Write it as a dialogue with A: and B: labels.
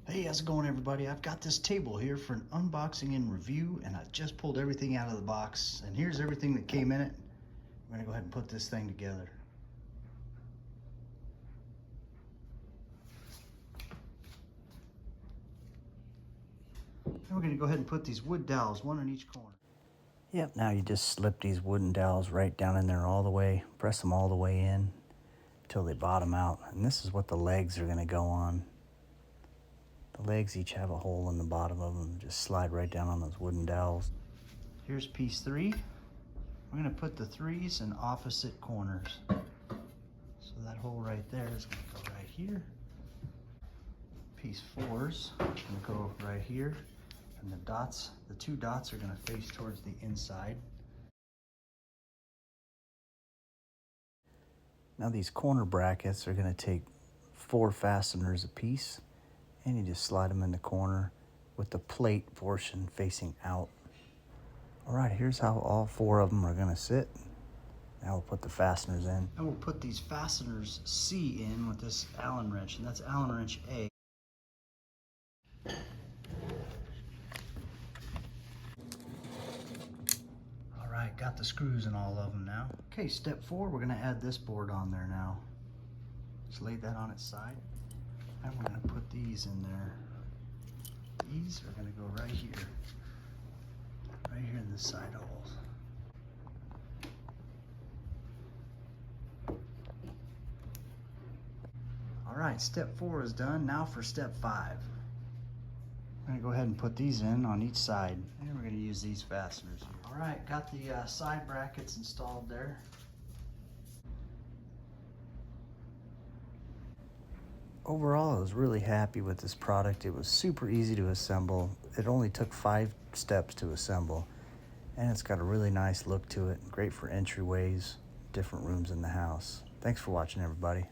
A: Hey, how's it going, everybody? I've got this table here for an unboxing and review, and I just pulled everything out of the box, and here's everything that came in it. We're gonna go ahead and put this thing together. And we're gonna go ahead and put these wood dowels, one in each corner. Yep, now you just slip these wooden dowels right down in there all the way, press them all the way in until they bottom out. And this is what the legs are gonna go on. The legs each have a hole in the bottom of them. Just slide right down on those wooden dowels. Here's piece 3. We're going to put the 3s in opposite corners. So that hole right there is going to go right here. Piece 4's going to go right here. And the dots, the 2 dots are going to face towards the inside. Now these corner brackets are going to take 4 fasteners a piece. And you just slide them in the corner with the plate portion facing out. All right, here's how all 4 of them are gonna sit. Now we'll put the fasteners in. And we'll put these fasteners C in with this Allen wrench, and that's Allen wrench A. All right, got the screws in all of them now. Okay, step 4, we're gonna add this board on there now. Just lay that on its side. And we're going to put these in there. These are going to go right here in the side holes. All right, step 4 is done. Now for step 5. I'm going to go ahead and put these in on each side, and we're going to use these fasteners here. All right, got the side brackets installed there. Overall, I was really happy with this product. It was super easy to assemble. It only took 5 steps to assemble, and it's got a really nice look to it. Great for entryways, different rooms in the house. Thanks for watching, everybody.